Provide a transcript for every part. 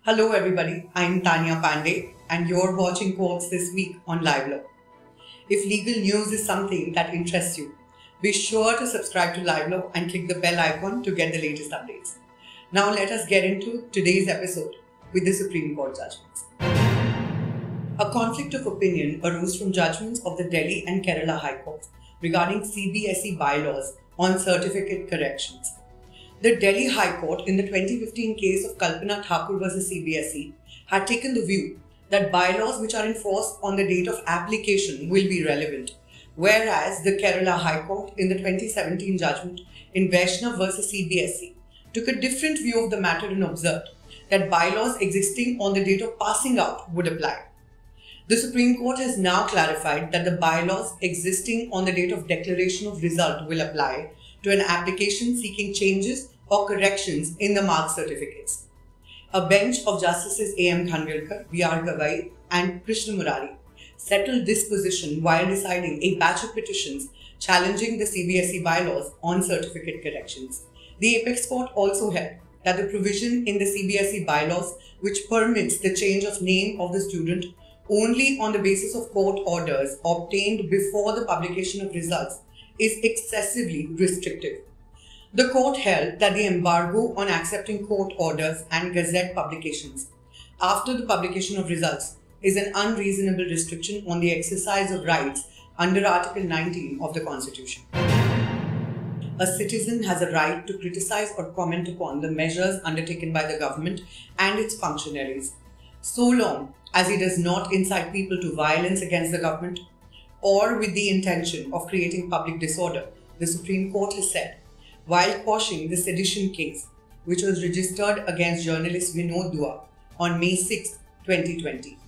Hello everybody, I'm Tanya Pandey and you're watching Quotes This Week on Live Law. If legal news is something that interests you, be sure to subscribe to Live Law and click the bell icon to get the latest updates. Now let us get into today's episode with the Supreme Court judgments. A conflict of opinion arose from judgments of the Delhi and Kerala High Courts regarding CBSE bylaws on certificate corrections. The Delhi High Court in the 2015 case of Kalpana Thakur vs CBSE had taken the view that bylaws which are in force on the date of application will be relevant, whereas the Kerala High Court in the 2017 judgment in Vaishnav vs CBSE took a different view of the matter and observed that bylaws existing on the date of passing out would apply. The Supreme Court has now clarified that the bylaws existing on the date of declaration of result will apply to an application seeking changes or corrections in the mark certificates. A bench of Justices A.M. Khanvilkar, B.R. Gavai and Krishna Murari settled this position while deciding a batch of petitions challenging the CBSE bylaws on certificate corrections. The Apex Court also held that the provision in the CBSE bylaws which permits the change of name of the student only on the basis of court orders obtained before the publication of results is excessively restrictive. The court held that the embargo on accepting court orders and gazette publications after the publication of results is an unreasonable restriction on the exercise of rights under Article 19 of the Constitution. A citizen has a right to criticize or comment upon the measures undertaken by the government and its functionaries, so long as he does not incite people to violence against the government or with the intention of creating public disorder, the Supreme Court has said, while quashing the sedition case, which was registered against journalist Vinod Dua on May 6, 2020.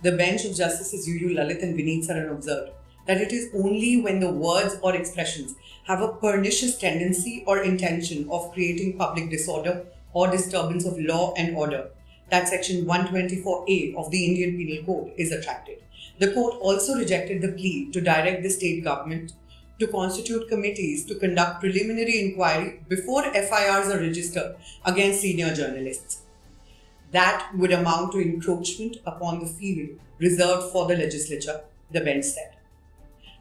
The bench of Justices U.U. Lalit and Vineet Saran observed that it is only when the words or expressions have a pernicious tendency or intention of creating public disorder or disturbance of law and order that Section 124A of the Indian Penal Code is attracted. The court also rejected the plea to direct the state government to constitute committees to conduct preliminary inquiry before FIRs are registered against senior journalists. That would amount to encroachment upon the field reserved for the legislature, the bench said.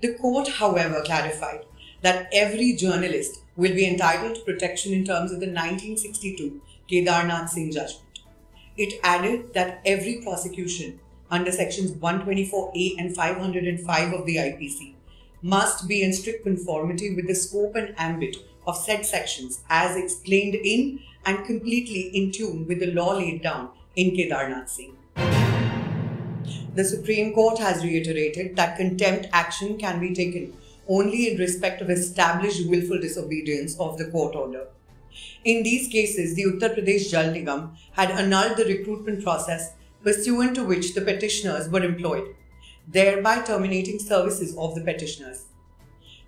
The court, however, clarified that every journalist will be entitled to protection in terms of the 1962 Kedarnath Singh judgment. It added that every prosecution under Sections 124A and 505 of the IPC must be in strict conformity with the scope and ambit of said sections as explained in and completely in tune with the law laid down in Kedarnath Singh. The Supreme Court has reiterated that contempt action can be taken only in respect of established willful disobedience of the court order. In these cases, the Uttar Pradesh Jal Nigam had annulled the recruitment process pursuant to which the petitioners were employed, thereby terminating services of the petitioners.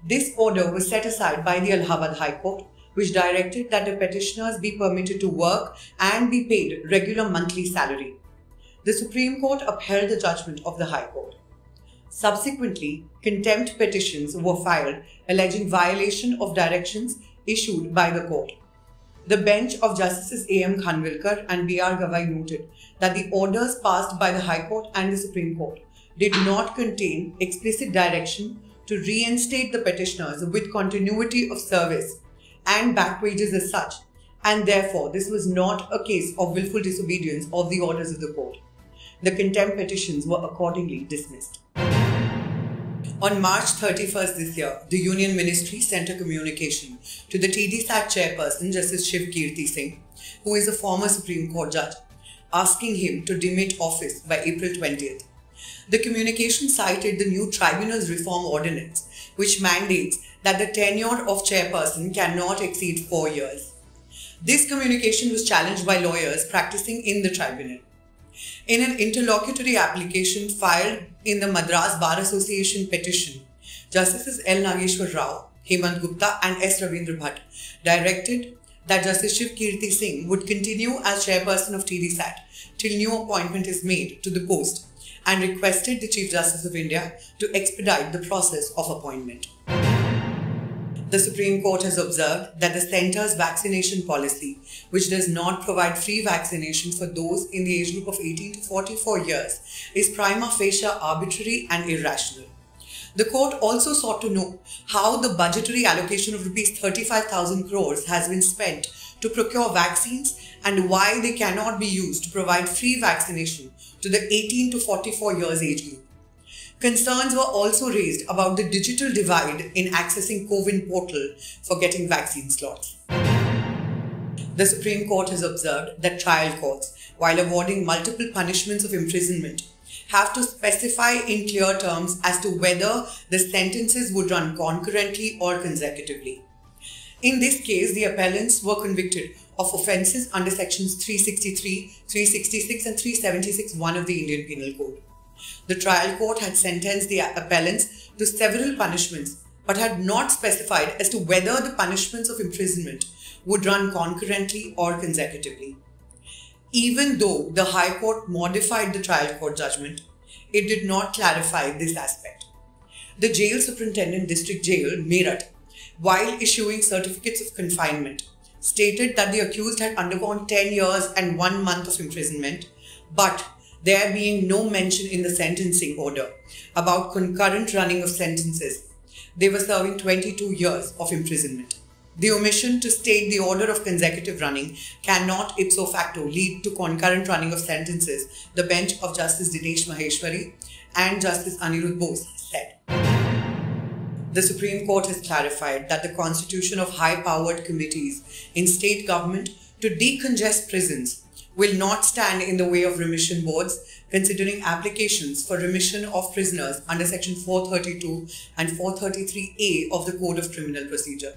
This order was set aside by the Allahabad High Court, which directed that the petitioners be permitted to work and be paid regular monthly salary. The Supreme Court upheld the judgment of the High Court. Subsequently, contempt petitions were filed alleging violation of directions issued by the court. The bench of Justices A.M. Khanvilkar and B.R. Gavai noted that the orders passed by the High Court and the Supreme Court did not contain explicit direction to reinstate the petitioners with continuity of service and back wages as such, and therefore this was not a case of willful disobedience of the orders of the court. The contempt petitions were accordingly dismissed. On March 31st this year, the Union Ministry sent a communication to the TDSAT chairperson, Justice Shiv Kirti Singh, who is a former Supreme Court judge, asking him to demit office by April 20th. The communication cited the new Tribunals Reform Ordinance, which mandates that the tenure of chairperson cannot exceed 4 years. This communication was challenged by lawyers practicing in the tribunal. In an interlocutory application filed in the Madras Bar Association petition, Justices L. Nageshwar Rao, Hemant Gupta and S. Ravindra Bhatt directed that Justice Shiv Kirti Singh would continue as chairperson of TDSAT till new appointment is made to the post and requested the Chief Justice of India to expedite the process of appointment. The Supreme Court has observed that the centre's vaccination policy, which does not provide free vaccination for those in the age group of 18 to 44 years, is prima facie arbitrary and irrational. The court also sought to know how the budgetary allocation of Rs 35,000 crores has been spent to procure vaccines and why they cannot be used to provide free vaccination to the 18 to 44 years age group. Concerns were also raised about the digital divide in accessing CoWIN portal for getting vaccine slots. The Supreme Court has observed that trial courts, while awarding multiple punishments of imprisonment, have to specify in clear terms as to whether the sentences would run concurrently or consecutively. In this case, the appellants were convicted of offences under sections 363, 366 and 376(1) of the Indian Penal Code. The trial court had sentenced the appellants to several punishments but had not specified as to whether the punishments of imprisonment would run concurrently or consecutively. Even though the High Court modified the trial court judgment, it did not clarify this aspect. The Jail Superintendent District Jail, Meerut, while issuing certificates of confinement, stated that the accused had undergone 10 years and 1 month of imprisonment, but there being no mention in the sentencing order about concurrent running of sentences, they were serving 22 years of imprisonment. The omission to state the order of consecutive running cannot ipso facto lead to concurrent running of sentences, the bench of Justice Dinesh Maheshwari and Justice Anirudh Bose said. The Supreme Court has clarified that the constitution of high-powered committees in state government to decongest prisons will not stand in the way of remission boards considering applications for remission of prisoners under Section 432 and 433A of the Code of Criminal Procedure.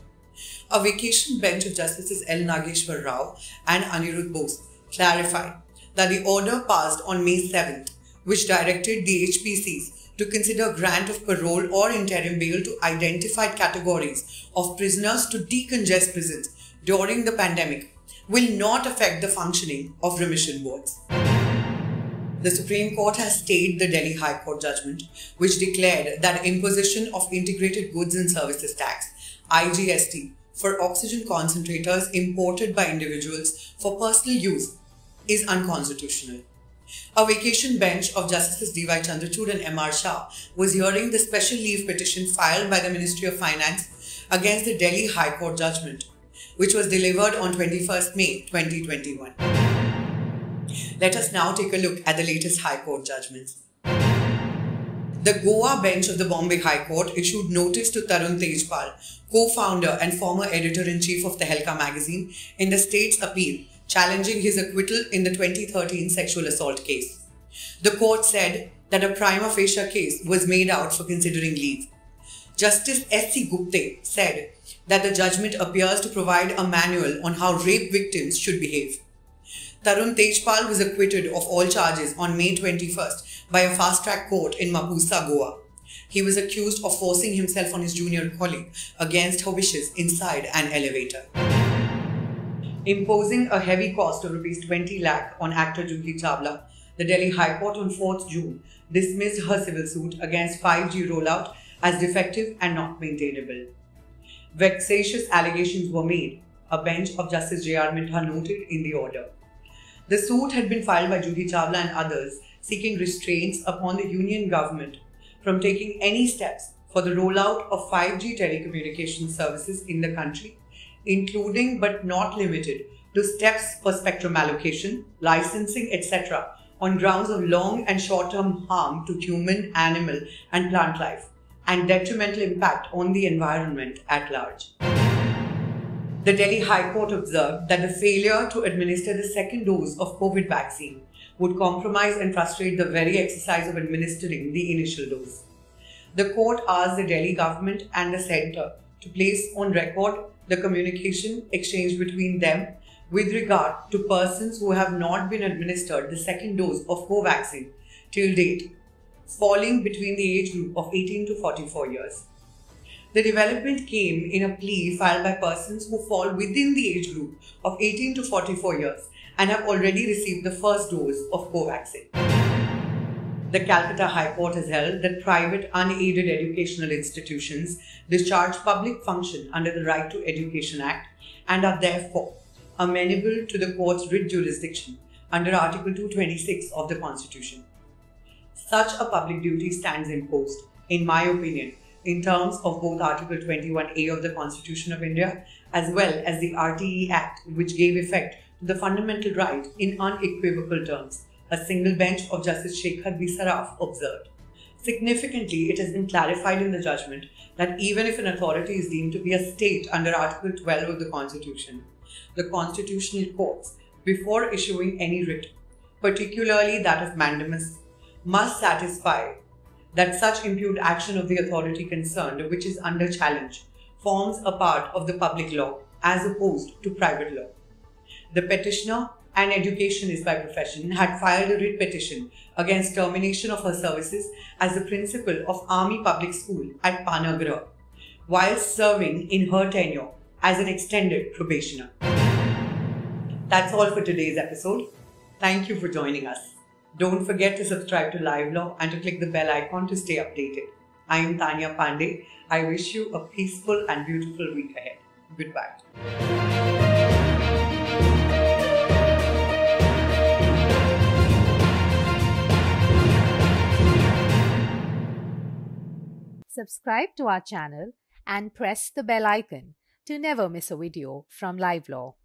A vacation bench of Justices L. Nageshwar Rao and Anirudh Bose clarified that the order passed on May 7th, which directed the HPCs to consider grant of parole or interim bail to identified categories of prisoners to decongest prisons during the pandemic, will not affect the functioning of remission boards. The Supreme Court has stayed the Delhi High Court judgment, which declared that imposition of Integrated Goods and Services Tax, IGST, for oxygen concentrators imported by individuals for personal use is unconstitutional. A vacation bench of Justices D.Y. Chandrachud and M.R. Shah was hearing the special leave petition filed by the Ministry of Finance against the Delhi High Court judgment, which was delivered on 21st May 2021. Let us now take a look at the latest High Court judgments. The Goa bench of the Bombay High Court issued notice to Tarun Tejpal, co-founder and former editor-in-chief of Tehelka magazine, in the state's appeal challenging his acquittal in the 2013 sexual assault case. The court said that a prima facie case was made out for considering leave. Justice S.C. Gupte said that the judgment appears to provide a manual on how rape victims should behave. Tarun Tejpal was acquitted of all charges on May 21st by a fast-track court in Mapusa, Goa. He was accused of forcing himself on his junior colleague against her wishes inside an elevator. Imposing a heavy cost of Rs 20 lakh on actor Juhi Chawla, the Delhi High Court on 4th June dismissed her civil suit against 5G rollout as defective and not maintainable. Vexatious allegations were made, a bench of Justice J.R. Minha noted in the order. The suit had been filed by Juhi Chawla and others seeking restraints upon the union government from taking any steps for the rollout of 5G telecommunications services in the country, including but not limited to steps for spectrum allocation, licensing, etc., on grounds of long and short-term harm to human, animal, and plant life, and detrimental impact on the environment at large. The Delhi High Court observed that the failure to administer the second dose of COVID vaccine would compromise and frustrate the very exercise of administering the initial dose. The court asked the Delhi government and the centre to place on record the communication exchanged between them with regard to persons who have not been administered the second dose of Covaxin till date, falling between the age group of 18 to 44 years. The development came in a plea filed by persons who fall within the age group of 18 to 44 years and have already received the first dose of Covaxin. The Calcutta High Court has held that private unaided educational institutions discharge public function under the Right to Education Act and are therefore amenable to the court's writ jurisdiction under Article 226 of the Constitution. Such a public duty stands imposed, in my opinion, in terms of both Article 21A of the Constitution of India as well as the RTE Act, which gave effect to the fundamental right in unequivocal terms, a single bench of Justice Shekhar B. Saraf observed. Significantly, it has been clarified in the judgment that even if an authority is deemed to be a state under Article 12 of the Constitution, the constitutional courts, before issuing any writ, particularly that of mandamus, must satisfy that such imputed action of the authority concerned, which is under challenge, forms a part of the public law as opposed to private law. The petitioner, an educationist by profession, had filed a writ petition against termination of her services as the principal of Army Public School at Panagarh, while serving in her tenure as an extended probationer. That's all for today's episode. Thank you for joining us. Don't forget to subscribe to Live Law and to click the bell icon to stay updated. I am Tanya Pandey. I wish you a peaceful and beautiful week ahead. Goodbye. Subscribe to our channel and press the bell icon to never miss a video from Live Law.